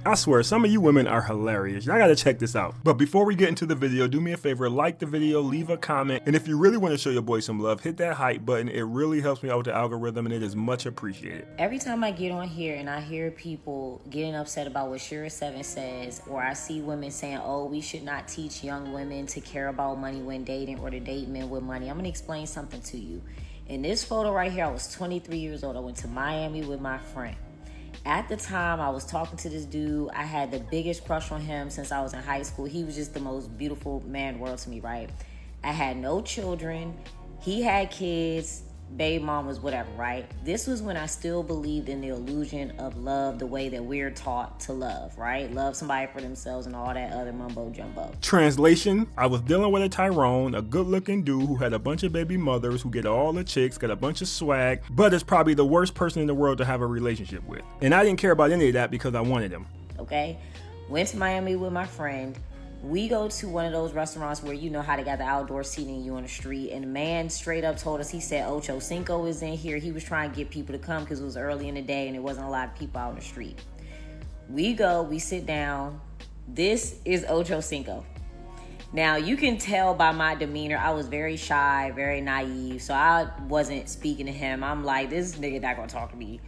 I swear, some of you women are hilarious. Y'all gotta check this out. But before we get into the video, do me a favor, like the video, leave a comment, and if you really want to show your boy some love, hit that hype button. It really helps me out with the algorithm, and it is much appreciated. Every time I get on here and I hear people getting upset about what Shira 7 says, or I see women saying, oh, we should not teach young women to care about money when dating or to date men with money, I'm gonna explain something to you. In this photo right here, I was 23 years old. I went to Miami with my friend. At the time, I was talking to this dude. I had the biggest crush on him since I was in high school. He was just the most beautiful man in the world to me, right? I had no children. He had kids, baby mamas, whatever, right? This was when I still believed in the illusion of love the way that we're taught to love, right? Love somebody for themselves and all that other mumbo jumbo. Translation, I was dealing with a Tyrone, a good looking dude who had a bunch of baby mothers, who get all the chicks, got a bunch of swag, but is probably the worst person in the world to have a relationship with. And I didn't care about any of that because I wanted him. Okay? Went to Miami with my friend. We go to one of those restaurants where you know how they got the outdoor seating, you on the street, and the man straight up told us, he said Ochocinco is in here. He was trying to get people to come because it was early in the day and there wasn't a lot of people out on the street. We go, we sit down. This is Ochocinco. Now, you can tell by my demeanor, I was very shy, very naive, so I wasn't speaking to him. I'm like, this nigga not gonna talk to me.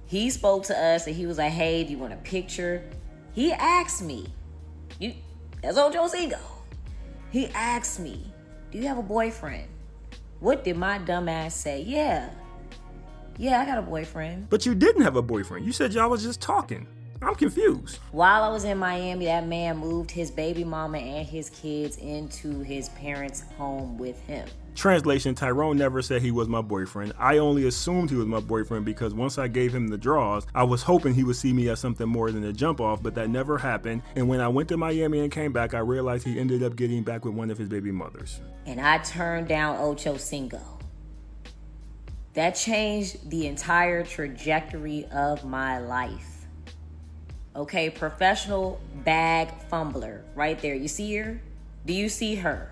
He spoke to us and he was like, hey, do you want a picture? He asked me, that's Ochocinco. He asked me, do you have a boyfriend? What did my dumb ass say? Yeah, I got a boyfriend. But you didn't have a boyfriend. You said y'all was just talking. I'm confused. While I was in Miami, that man moved his baby mama and his kids into his parents' home with him. Translation, Tyrone never said he was my boyfriend. I only assumed he was my boyfriend because once I gave him the draws, I was hoping he would see me as something more than a jump off, but that never happened. And when I went to Miami and came back, I realized he ended up getting back with one of his baby mothers. And I turned down Ochocinco. That changed the entire trajectory of my life. Okay, professional bag fumbler right there. You see her? Do you see her?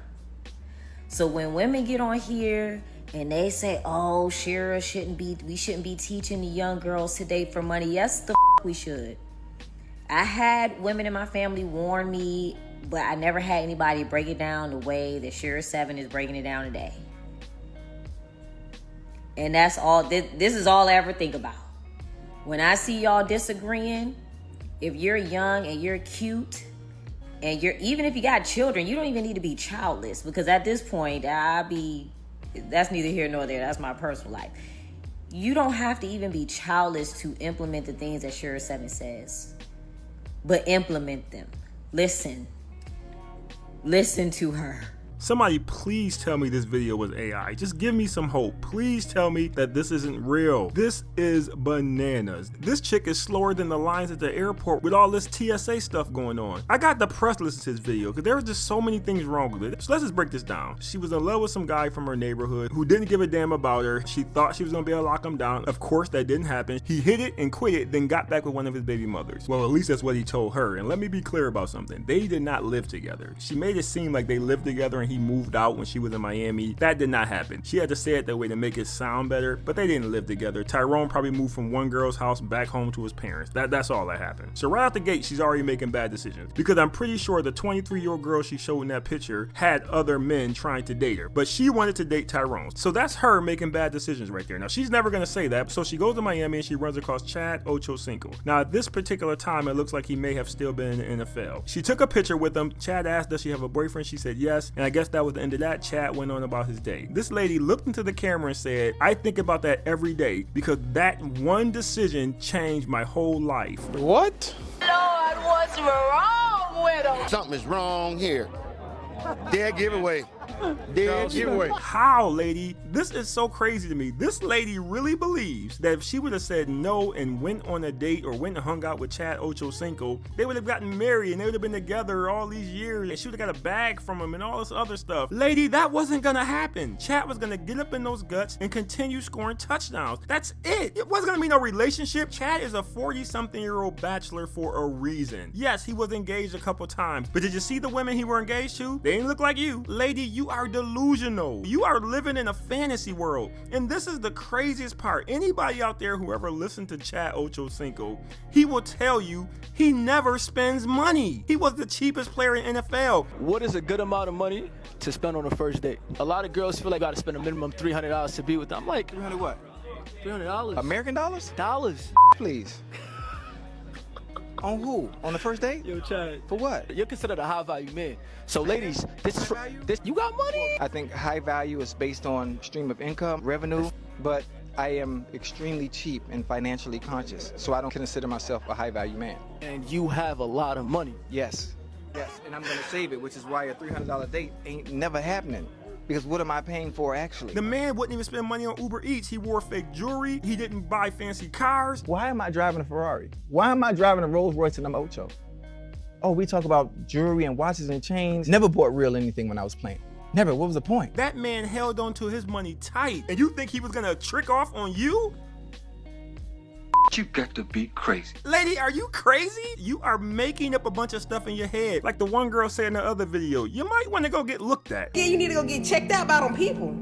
So when women get on here and they say, oh, Shira, we shouldn't be teaching the young girls to date for money. Yes, we should. I had women in my family warn me, but I never had anybody break it down the way that Shira 7 is breaking it down today. And that's all, this is all I ever think about. When I see y'all disagreeing, if you're young and you're cute, and even if you got children, you don't even need to be childless, because at this point, that's neither here nor there. That's my personal life. You don't have to even be childless to implement the things that Shira 7 says, but implement them. Listen to her. Somebody please tell me this video was AI. Just give me some hope. Please tell me that this isn't real. This is bananas. This chick is slower than the lines at the airport with all this TSA stuff going on. I got depressed listening to this video because there were just so many things wrong with it. So let's just break this down. She was in love with some guy from her neighborhood who didn't give a damn about her. She thought she was gonna be able to lock him down. Of course, that didn't happen. He hit it and quit it, then got back with one of his baby mothers. Well, at least that's what he told her. And let me be clear about something. They did not live together. She made it seem like they lived together and he moved out when she was in Miami. That did not happen. She had to say it that way to make it sound better, but they didn't live together. Tyrone probably moved from one girl's house back home to his parents. That's all that happened. So right out the gate, she's already making bad decisions, because I'm pretty sure the 23-year-old girl she showed in that picture had other men trying to date her, but she wanted to date Tyrone. So that's her making bad decisions right there. Now, she's never going to say that, so she goes to Miami and she runs across Chad Ochocinco. Now, at this particular time, it looks like he may have still been in the NFL. She took a picture with him. Chad asked, does she have a boyfriend? She said yes, and I guess that was the end of that. Chad went on about his day. This lady looked into the camera and said, I think about that every day because that one decision changed my whole life. What? Lord, what's wrong with him? Something is wrong here. Dead giveaway. Dead giveaway. How, lady? This is so crazy to me. This lady really believes that if she would have said no and went on a date or went and hung out with Chad Ochocinco, they would have gotten married and they would have been together all these years and she would have got a bag from him and all this other stuff. Lady, that wasn't gonna happen. Chad was gonna get up in those guts and continue scoring touchdowns. That's it. It wasn't gonna be no relationship. Chad is a 40-something-year-old bachelor for a reason. Yes, he was engaged a couple times, but did you see the women he were engaged to? They didn't look like you. Lady, you You are delusional. You are living in a fantasy world. And this is the craziest part. Anybody out there who ever listened to Chad Ochocinco, he will tell you he never spends money. He was the cheapest player in NFL. What is a good amount of money to spend on a first date? A lot of girls feel like I gotta spend a minimum $300 to be with them. I'm like, 300 what? $300. American dollars? Dollars. Please. On who? On the first date? Yo, Chad. For what? You're considered a high value man. So ladies, this is for, this. You got money? I think high value is based on stream of income, revenue, but I am extremely cheap and financially conscious, so I don't consider myself a high value man. And you have a lot of money. Yes. Yes, and I'm gonna save it, which is why a $300 date ain't never happening. Because what am I paying for actually? The man wouldn't even spend money on Uber Eats. He wore fake jewelry. He didn't buy fancy cars. Why am I driving a Ferrari? Why am I driving a Rolls Royce and I'm Ocho? Oh, we talk about jewelry and watches and chains. Never bought real anything when I was playing. Never. What was the point? That man held on to his money tight. And you think he was gonna trick off on you? You got to be crazy. Lady, are you crazy? You are making up a bunch of stuff in your head. Like the one girl said in the other video, you might want to go get looked at. Yeah, you need to go get checked out by them people.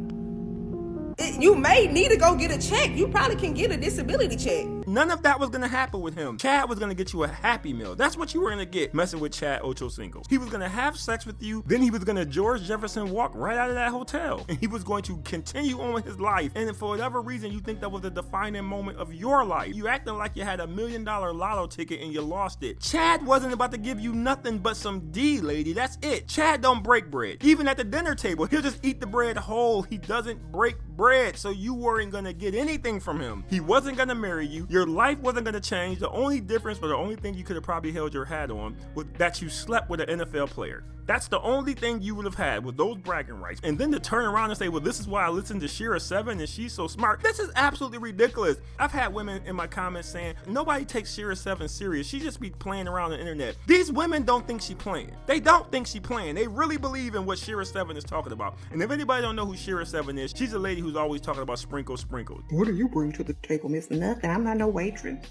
You may need to go get a check. You probably can get a disability check. None of that was gonna happen with him. Chad was gonna get you a Happy Meal. That's what you were gonna get messing with Chad Ochocinco. He was gonna have sex with you, then he was gonna George Jefferson walk right out of that hotel. And he was going to continue on with his life. And for whatever reason you think that was the defining moment of your life, you acting like you had $1 million lotto ticket and you lost it. Chad wasn't about to give you nothing but some D, lady. That's it. Chad don't break bread. Even at the dinner table, he'll just eat the bread whole. He doesn't break bread. So you weren't gonna get anything from him. He wasn't gonna marry you. Your life wasn't gonna change. The only difference, or the only thing you could have probably held your hat on, was that you slept with an NFL player. That's the only thing you would have had with those bragging rights. And then to turn around and say, well, this is why I listened to Shira 7 and she's so smart. This is absolutely ridiculous. I've had women in my comments saying, nobody takes Shira 7 serious. She just be playing around the internet. These women don't think she playing. They don't think she playing. They really believe in what Shira 7 is talking about. And if anybody don't know who Shira 7 is, she's a lady who's always talking about sprinkles. What do you bring to the table, Miss? Nothing. I'm not no waitress.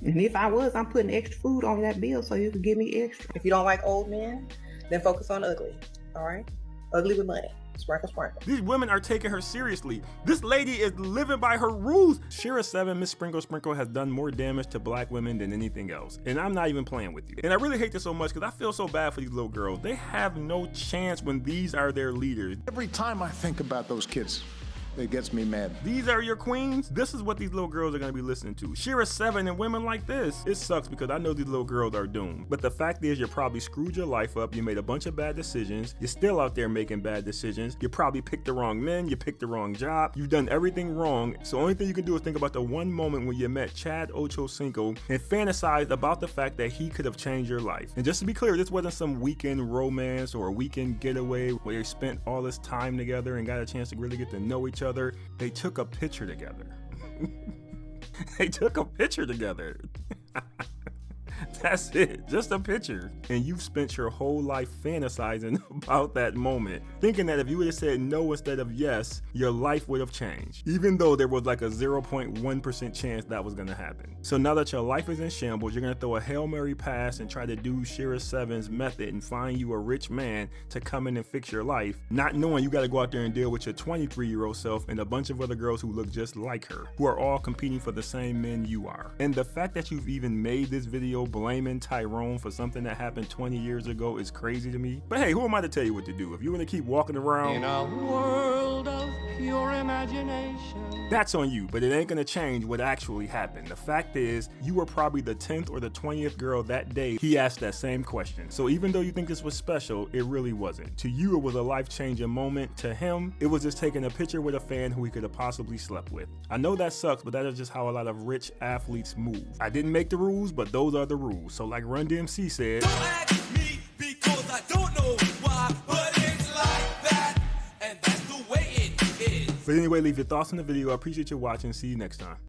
And if I was, I'm putting extra food on that bill so you can give me extra. If you don't like old men, then focus on ugly. All right? Ugly with money. Sprinkle, sprinkle. These women are taking her seriously. This lady is living by her rules. Shira 7, Miss Sprinkle, has done more damage to black women than anything else. And I'm not even playing with you. And I really hate this so much because I feel so bad for these little girls. They have no chance when these are their leaders. Every time I think about those kids, it gets me mad. These are your queens? This is what these little girls are gonna be listening to. Shira 7 and women like this. It sucks because I know these little girls are doomed. But the fact is, you probably screwed your life up. You made a bunch of bad decisions. You're still out there making bad decisions. You probably picked the wrong men. You picked the wrong job. You've done everything wrong. So the only thing you can do is think about the one moment when you met Chad Ochocinco and fantasized about the fact that he could have changed your life. And just to be clear, this wasn't some weekend romance or a weekend getaway where you spent all this time together and got a chance to really get to know each other. They took a picture together. They took a picture together. That's it, just a picture. And you've spent your whole life fantasizing about that moment, thinking that if you would have said no instead of yes, your life would have changed, even though there was like a 0.1% chance that was gonna happen. So now that your life is in shambles, you're gonna throw a Hail Mary pass and try to do Shira 7's method and find you a rich man to come in and fix your life, not knowing you gotta go out there and deal with your 23-year-old self and a bunch of other girls who look just like her, who are all competing for the same men you are. And the fact that you've even made this video blaming Tyrone for something that happened 20 years ago is crazy to me. But hey, who am I to tell you what to do? If you want to keep walking around in a world of pure imagination, that's on you, but it ain't gonna change what actually happened. The fact is, you were probably the 10th or the 20th girl that day he asked that same question. So even though you think this was special, it really wasn't. To you, it was a life-changing moment. To him, it was just taking a picture with a fan who he could have possibly slept with. I know that sucks, but that is just how a lot of rich athletes move. I didn't make the rules, but those are the rules. So like Run DMC said, don't ask me because I don't know why, but it's like that, and that's the way it is. But anyway, leave your thoughts in the video. I appreciate you watching. See you next time.